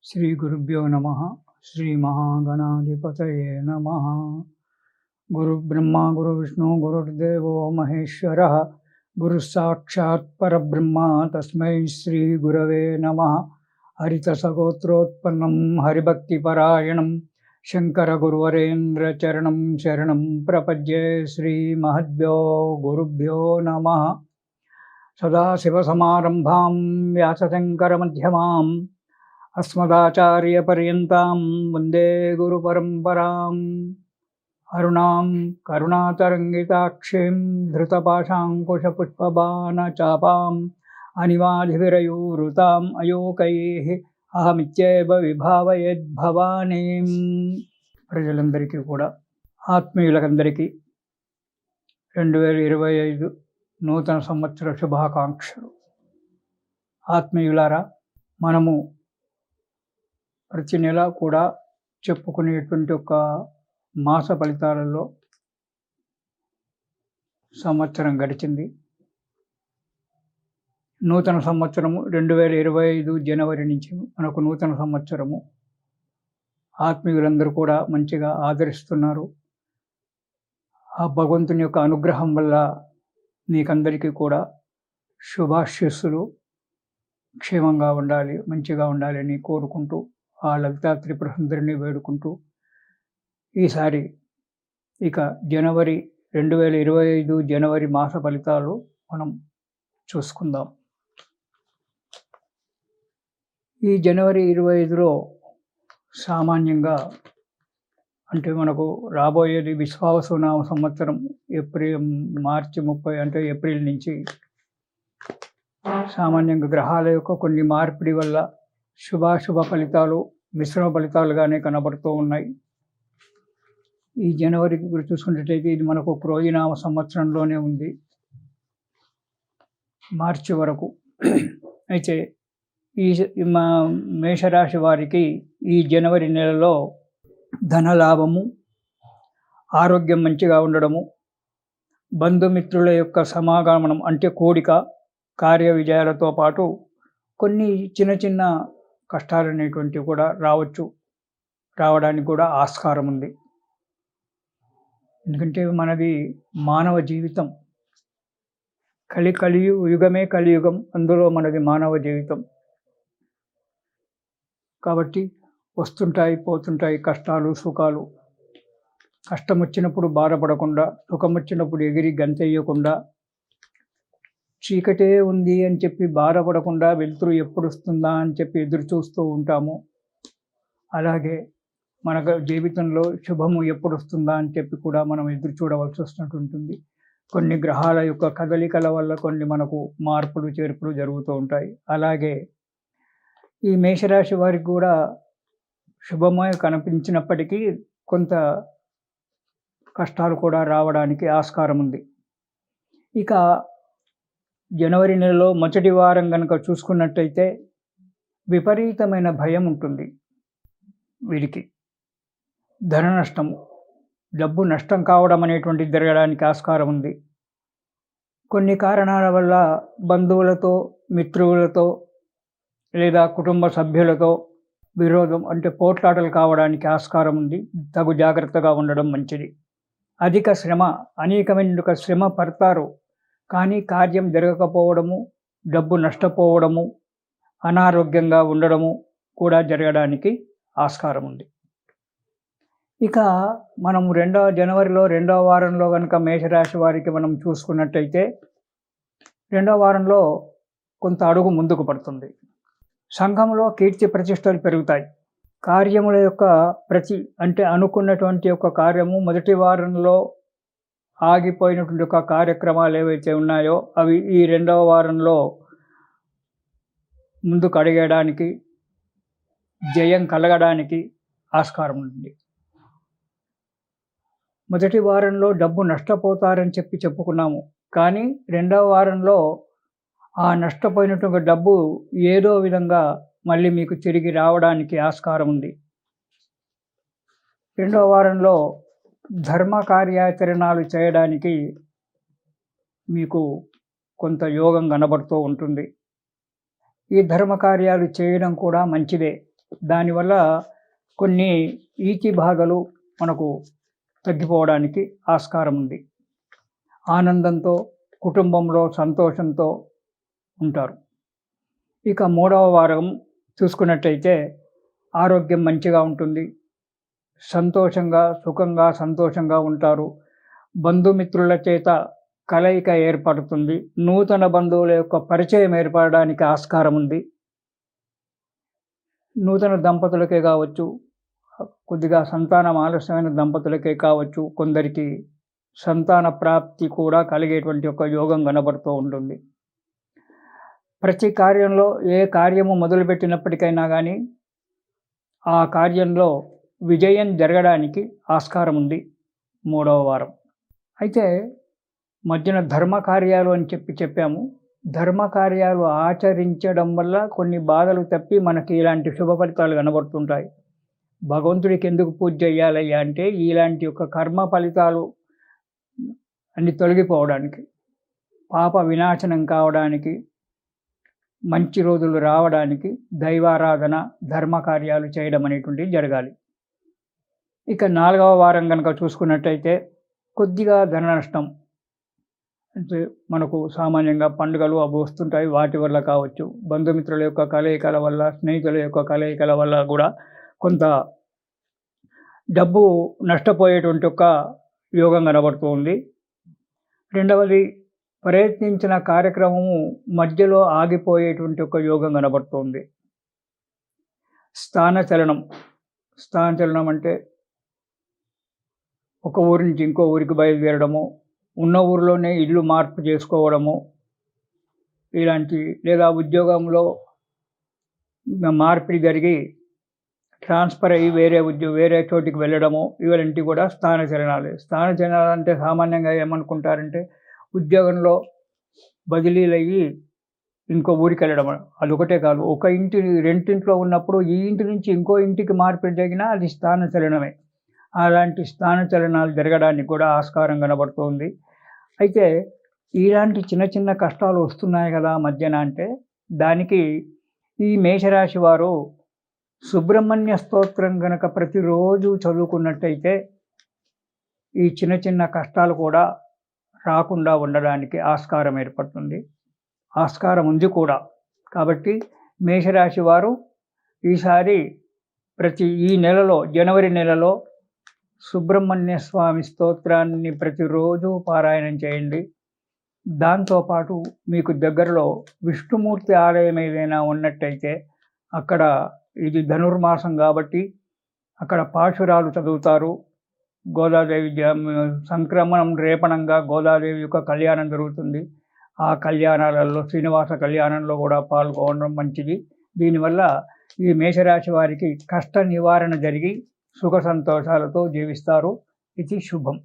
శ్రీ గురుభ్యో నమ. శ్రీ మహాగణాధిపతయే నమ. గురు బ్రహ్మ గురు విష్ణు గురుర్దేవో మహేశ్వర గురు సాక్షాత్ పరబ్రహ్మ తస్మై శ్రీ గురవే నమ. హరిత సగోత్రోత్పన్నం హరిభక్తిపరాయణం శంకర గురువరేంద్ర చరణం శరణం ప్రపద్యే. శ్రీ మహద్భ్యో గురుభ్యో నమ. సదాశివసమారంభాం వ్యాసశంకరమధ్యమాం అస్మదాచార్యపర్యంతాం వందే గురుపరంపరాం. అరుణాం కరుణాతరంగితాక్షీం ధృతపాశాంకుశపుష్పబాణచాపాం అనివాధివిరయూరుతాం అయోకైః అహమిత్యేవ విభావయేద్భవానీం. ప్రజలందరికీ కూడా, ఆత్మీయులందరికీ 2025 నూతన సంవత్సర శుభాకాంక్షలు. ఆత్మీయులారా, మనము ప్రతి నెల కూడా చెప్పుకునేటువంటి ఒక మాస ఫలితాలలో సంవత్సరం గడిచింది. నూతన సంవత్సరము 2025 జనవరి నుంచి మనకు నూతన సంవత్సరము. ఆత్మీయులందరూ కూడా మంచిగా ఆదరిస్తున్నారు. ఆ భగవంతుని యొక్క అనుగ్రహం వల్ల మీకందరికీ కూడా శుభాశీస్సులు, క్షేమంగా ఉండాలి, మంచిగా ఉండాలని కోరుకుంటూ, ఆ లలితా త్రిపుర సుందరిని వేడుకుంటూ, ఈసారి ఇక 2025 జనవరి మాస ఫలితాలు మనం చూసుకుందాం. ఈ జనవరి 25లో సామాన్యంగా, అంటే మనకు రాబోయేది విశ్వావసునామ సంవత్సరం మార్చి 30, అంటే ఏప్రిల్ నుంచి సామాన్యంగా గ్రహాల యొక్క కొన్ని మార్పిడి వల్ల శుభాశుభ ఫలితాలు మిశ్రమ ఫలితాలుగానే కనబడుతూ ఉన్నాయి. ఈ జనవరి గురించి చూసుకున్నట్టయితే ఇది మనకు క్రోధినామ సంవత్సరంలోనే ఉంది, మార్చి వరకు. అయితే ఈ మేషరాశి వారికి ఈ జనవరి నెలలో ధనలాభము, ఆరోగ్యం మంచిగా ఉండడము, బంధుమిత్రుల యొక్క సమాగమనం అంటే కూడిక, కార్య విజయాలతో పాటు కొన్ని చిన్న చిన్న కష్టాలు అనేటువంటివి కూడా రావడానికి కూడా ఆస్కారం ఉంది. ఎందుకంటే మనది మానవ జీవితం, యుగమే కలియుగం, అందులో మనది మానవ జీవితం. కాబట్టి వస్తుంటాయి పోతుంటాయి కష్టాలు సుఖాలు. కష్టం వచ్చినప్పుడు బాధపడకుండా, సుఖం వచ్చినప్పుడు ఎగిరి గంతెయ్యకుండా, చీకటే ఉంది అని చెప్పి బాధపడకుండా వెలుతురు ఎప్పుడు వస్తుందా అని చెప్పి ఎదురు చూస్తూ ఉంటాము. అలాగే మన జీవితంలో శుభము ఎప్పుడు వస్తుందా అని చెప్పి కూడా మనం ఎదురు చూడవలసి వస్తున్నట్టు ఉంటుంది. కొన్ని గ్రహాల యొక్క కదలికల వల్ల కొన్ని మనకు మార్పులు చేర్పులు జరుగుతూ ఉంటాయి. అలాగే ఈ మేషరాశి వారికి కూడా శుభమే కనిపించినప్పటికీ కొంత కష్టాలు కూడా రావడానికి ఆస్కారం ఉంది. ఇక జనవరి నెలలో మొదటి వారం కనుక చూసుకున్నట్టయితే విపరీతమైన భయం ఉంటుంది వీరికి. ధన నష్టము, డబ్బు నష్టం కావడం అనేటువంటిది జరగడానికి ఆస్కారం ఉంది. కొన్ని కారణాల వల్ల బంధువులతో, మిత్రులతో లేదా కుటుంబ సభ్యులతో విరోధం అంటే పోట్లాటలు కావడానికి ఆస్కారం ఉంది. తగు జాగ్రత్తగా ఉండడం మంచిది. అధిక శ్రమ, అనేకమైన శ్రమ పడతారు, కానీ కార్యం జరగకపోవడము, డబ్బు నష్టపోవడము, అనారోగ్యంగా ఉండడము కూడా జరగడానికి ఆస్కారం ఉంది. ఇక మనము జనవరిలో 2వ వారంలో కనుక మేషరాశి వారికి మనం చూసుకున్నట్టయితే 2వ వారంలో కొంత అడుగు ముందుకు పడుతుంది. సంఘంలో కీర్తి ప్రతిష్టలు పెరుగుతాయి. కార్యముల యొక్క అంటే అనుకున్నటువంటి ఒక కార్యము మొదటి వారంలో ఆగిపోయినటువంటి ఒక కార్యక్రమాలు ఏవైతే ఉన్నాయో అవి ఈ 2వ వారంలో ముందుకు అడిగడానికి, జయం కలగడానికి ఆస్కారం ఉంది. మొదటి వారంలో డబ్బు నష్టపోతారని చెప్పుకున్నాము, కానీ 2వ వారంలో ఆ నష్టపోయినటువంటి డబ్బు ఏదో విధంగా మళ్ళీ మీకు తిరిగి రావడానికి ఆస్కారం ఉంది. 2వ వారంలో ధర్మ కార్యాచరణలు చేయడానికి మీకు కొంత యోగం కనబడుతూ ఉంటుంది. ఈ ధర్మ కార్యాలు చేయడం కూడా మంచిదే. దానివల్ల కొన్ని ఈతి బాధలు మనకు తగ్గిపోవడానికి ఆస్కారం ఉంది. ఆనందంతో, కుటుంబంలో సంతోషంతో ఉంటారు. ఇక 3వ వారం చూసుకున్నట్టయితే ఆరోగ్యం మంచిగా ఉంటుంది. సంతోషంగా ఉంటారు. బంధుమిత్రుల చేత కలయిక ఏర్పడుతుంది. నూతన బంధువుల యొక్క పరిచయం ఏర్పడడానికి ఆస్కారం ఉంది. నూతన దంపతులకే కావచ్చు, కొద్దిగా సంతానం ఆలస్యమైన దంపతులకే కావచ్చు, కొందరికి సంతాన ప్రాప్తి కూడా కలిగేటువంటి ఒక యోగం కనబడుతూ ఉంటుంది. ప్రతి కార్యంలో ఏ కార్యము మొదలుపెట్టినప్పటికైనా కానీ ఆ కార్యంలో విజయం జరగడానికి ఆస్కారం ఉంది 3వ వారం. అయితే మధ్యన ధర్మ కార్యాలు అని చెప్పాము. ధర్మ కార్యాలు ఆచరించడం వల్ల కొన్ని బాధలు తప్పి మనకి ఇలాంటి శుభ ఫలితాలు కనబడుతుంటాయి. భగవంతుడికి ఎందుకు పూజ చేయాలయ్యా అంటే ఇలాంటి యొక్క కర్మ ఫలితాలు అన్ని తొలగిపోవడానికి, పాప వినాశనం కావడానికి, మంచి రోజులు రావడానికి దైవారాధన, ధర్మ కార్యాలు చేయడం అనేటువంటివి జరగాలి. ఇక 4వ వారం కనుక చూసుకున్నట్టయితే కొద్దిగా ధన నష్టం, అంటే మనకు సామాన్యంగా పండుగలు అవి వస్తుంటాయి, వాటి వల్ల కావచ్చు, బంధుమిత్రుల యొక్క కలయికల వల్ల, స్నేహితుల యొక్క కలయికల వల్ల కూడా కొంత డబ్బు నష్టపోయేటువంటి ఒక యోగం కనబడుతూ ఉంది. రెండవది, ప్రయత్నించిన కార్యక్రమము మధ్యలో ఆగిపోయేటువంటి ఒక యోగం కనబడుతుంది. స్థానచలనం అంటే ఒక ఊరి నుంచి ఇంకో ఊరికి బయలుదేరడము, ఉన్న ఊరిలోనే ఇల్లు మార్పు చేసుకోవడము, ఇలాంటి, లేదా ఉద్యోగంలో మార్పిడి జరిగి ట్రాన్స్ఫర్ అయ్యి వేరే చోటికి వెళ్ళడము, ఇలాంటివి కూడా స్థానచలనాలు అంటే సామాన్యంగా ఏమనుకుంటారంటే ఉద్యోగంలో బదిలీలయ్యి ఇంకో ఊరికి వెళ్ళడం. అదొకటే కాదు, ఒక రెంటింట్లో ఉన్నప్పుడు ఈ ఇంటి నుంచి ఇంకో ఇంటికి మార్పిడి జరిగినా అది స్థానచలనమే. అలాంటి స్థానచలనాలు జరగడానికి కూడా ఆస్కారం కనబడుతుంది. అయితే ఇలాంటి చిన్న చిన్న కష్టాలు వస్తున్నాయి కదా మధ్యన అంటే, దానికి ఈ మేషరాశి వారు సుబ్రహ్మణ్య స్తోత్రం కనుక ప్రతిరోజు చదువుకున్నట్టయితే ఈ చిన్న చిన్న కష్టాలు కూడా రాకుండా ఉండడానికి ఆస్కారం ఏర్పడుతుంది. ఆస్కారం ఉంది కూడా. కాబట్టి మేషరాశి వారు ఈసారి ఈ నెలలో, జనవరి నెలలో సుబ్రహ్మణ్య స్వామి స్తోత్రాన్ని ప్రతిరోజు పారాయణం చేయండి. దాంతోపాటు మీకు దగ్గరలో విష్ణుమూర్తి ఆలయం ఏదైనా ఉన్నట్టయితే అక్కడ, ఇది ధనుర్మాసం కాబట్టి అక్కడ పాశురాలు చదువుతారు. గోదాదేవి సంక్రమణం రేపణంగా గోదాదేవి యొక్క కళ్యాణం జరుగుతుంది. ఆ కళ్యాణాలలో, శ్రీనివాస కళ్యాణంలో కూడా పాల్గొనడం మంచిది. దీనివల్ల ఈ మేషరాశి వారికి కష్ట నివారణ జరిగి సుఖ సంతోషాలతో జీవిస్తారు. ఇది శుభం.